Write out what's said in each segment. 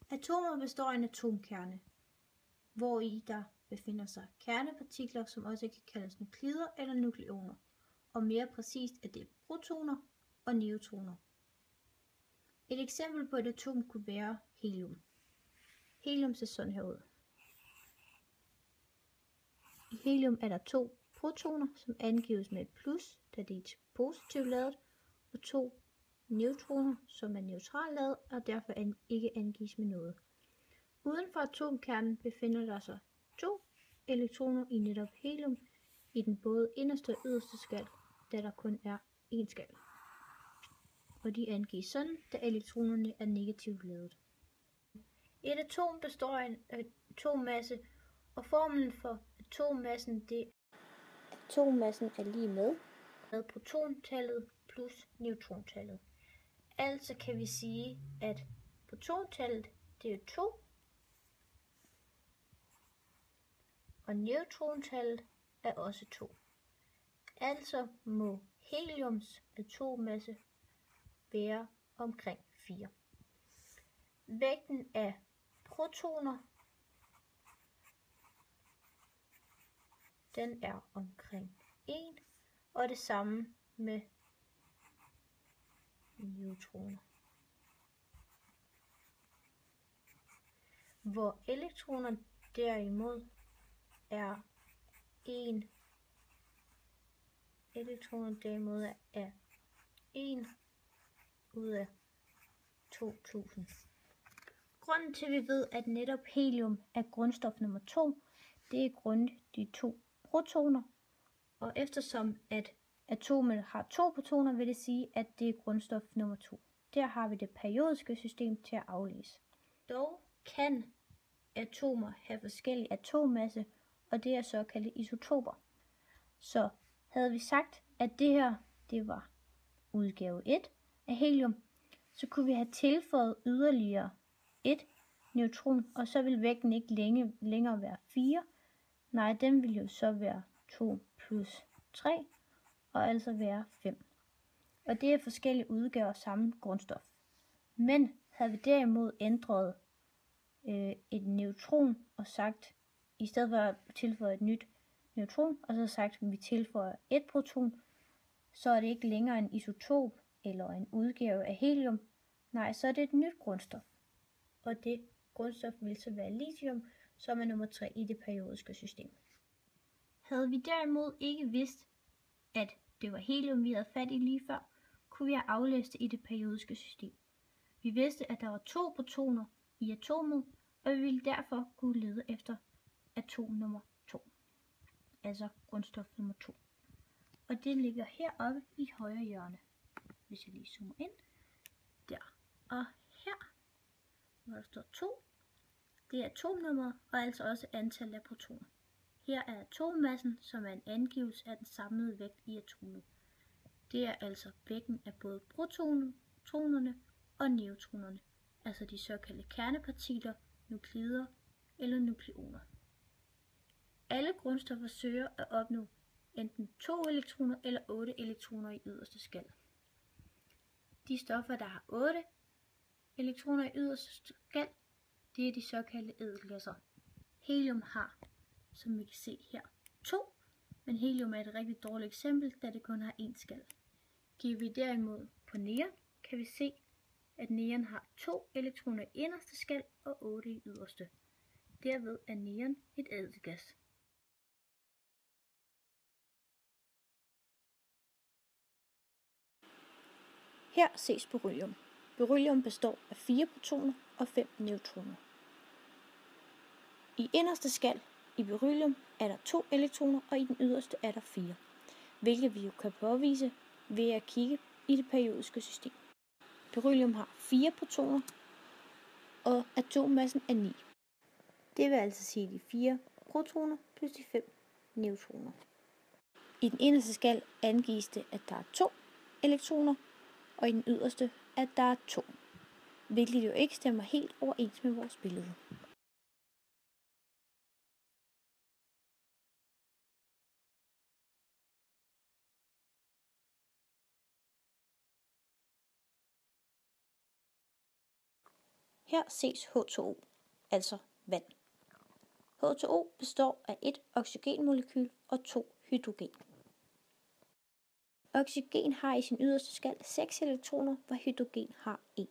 Atomer består af en atomkerne, hvori der befinder sig kernepartikler, som også kan kaldes nuklider eller nukleoner, og mere præcist er det protoner og neutroner. Et eksempel på et atom kunne være helium. Helium ser sådan her ud. I helium er der 2 protoner, som angives med et plus, da det er positivt ladet, og 2 neutroner, som er neutralt ladet og derfor ikke angives med noget. Uden for atomkernen befinder der sig 2 elektroner i netop helium i den både inderste og yderste skal, da der kun er én skal. Og de angives sådan, da elektronerne er negativt ladet. Et atom består af en atommasse, og formlen for atommassen det er atommassen er lig med protontallet plus neutrontallet. Altså kan vi sige, at protontallet det er 2, og neutrontallet er også 2. Altså må heliums atommasse være omkring 4. Vægten af protoner den er omkring 1, og det samme med neutroner. Hvor elektroner derimod er 1 ud af 2000. Grunden til, at vi ved, at netop helium er grundstof nummer 2, det er grundet de 2 protoner. Og eftersom at atomet har 2 protoner, vil det sige, at det er grundstof nummer 2. Der har vi det periodiske system til at aflæse. Dog kan atomer have forskellig atommasse, og det er såkaldte isotoper. Så havde vi sagt, at det her det var udgave 1 af helium, så kunne vi have tilføjet yderligere 1 neutron, og så vil vægten ikke længere være 4. Nej, den vil jo så være 2 plus 3, og altså være 5. Og det er forskellige udgaver af samme grundstof. Men havde vi derimod ændret et neutron og sagt, i stedet for at tilføje et nyt neutron, og så sagt, at vi tilføjer et proton, så er det ikke længere en isotop eller en udgave af helium. Nej, så er det et nyt grundstof. Og det grundstof vil så være lithium, som er nummer 3 i det periodiske system. Havde vi derimod ikke vidst, at det var helium, vi havde fat i lige før, kunne vi have aflæst det i det periodiske system. Vi vidste, at der var 2 protoner i atomet, og vi ville derfor kunne lede efter atom nummer 2. Altså grundstof nummer 2. Og det ligger heroppe i højre hjørne. Hvis jeg lige zoomer ind. Der. Og her, hvor der står 2, det er atomnummeret og altså også antallet af protoner. Her er atommassen, som er en angivelse af den samlede vægt i atomet. Det er altså vægten af både protonerne og neutronerne, altså de såkaldte kernepartikler, nuklider eller nukleoner. Alle grundstoffer søger at opnå enten 2 elektroner eller 8 elektroner i yderste skal. De stoffer, der har 8 elektroner i yderste skal, det er de såkaldte ædelgasser. Helium har, som vi kan se her, 2, men helium er et rigtig dårligt eksempel, da det kun har 1 skal. Giver vi derimod på neon, kan vi se, at neon har 2 elektroner i inderste skal og 8 i yderste. Derved er neon et ædelgas. Her ses beryllium. Beryllium består af 4 protoner og 5 neutroner. I inderste skal i beryllium er der 2 elektroner, og i den yderste er der 4, hvilket vi jo kan påvise ved at kigge i det periodiske system. Beryllium har 4 protoner, og atommassen er 9. Det vil altså sige de 4 protoner plus de 5 neutroner. I den inderste skal angives det, at der er 2 elektroner, og i den yderste, at der er 2, hvilket jo ikke stemmer helt overens med vores billede. Her ses H2O, altså vand. H2O består af et oxygenmolekyl og 2 hydrogen. Oxygen har i sin yderste skal 6 elektroner, hvor hydrogen har 1.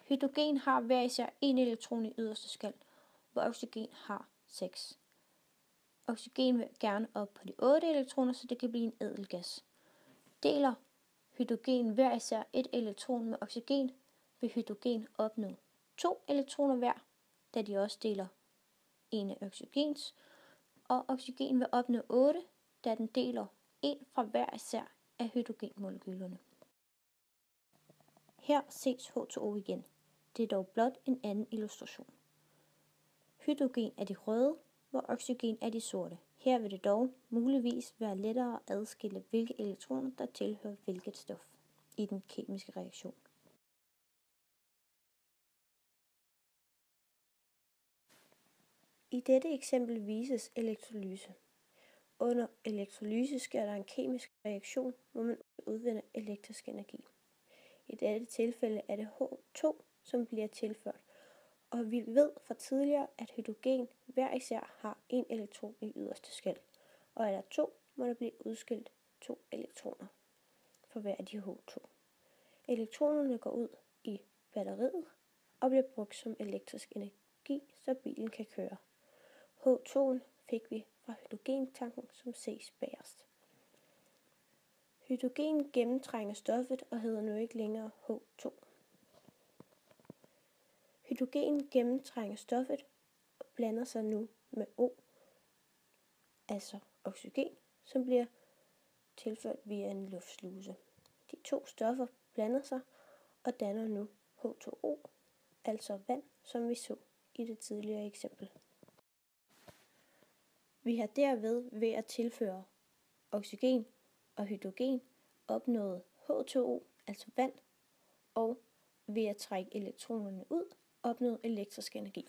Hydrogen har hver især 1 elektron i yderste skal, hvor oxygen har 6. Oxygen vil gerne op på de 8 elektroner, så det kan blive en ædelgas. Deler hydrogen hver især 1 elektron med oxygen, vil hydrogen opnå 2 elektroner hver, da de også deler en af oxygens, og oxygen vil opnå 8, da den deler 1 fra hver især af hydrogenmolekylerne. Her ses H2O igen. Det er dog blot en anden illustration. Hydrogen er de røde, hvor oxygen er de sorte. Her vil det dog muligvis være lettere at adskille, hvilke elektroner, der tilhører hvilket stof i den kemiske reaktion. I dette eksempel vises elektrolyse. Under elektrolyse sker der en kemisk reaktion, hvor man udvinder elektrisk energi. I dette tilfælde er det H2, som bliver tilført, og vi ved fra tidligere, at hydrogen hver især har 1 elektron i yderste skal, og er der 2, må der blive udskilt 2 elektroner for hver af de H2. Elektronerne går ud i batteriet og bliver brugt som elektrisk energi, så bilen kan køre. H2'en fik vi fra hydrogentanken, som ses bagerst. Hydrogen gennemtrænger stoffet og hedder nu ikke længere H2. Hydrogen gennemtrænger stoffet og blander sig nu med O, altså oxygen, som bliver tilført via en luftsluse. De to stoffer blander sig og danner nu H2O, altså vand, som vi så i det tidligere eksempel. Vi har derved ved at tilføre oxygen og hydrogen opnået H2O, altså vand, og ved at trække elektronerne ud opnået elektrisk energi.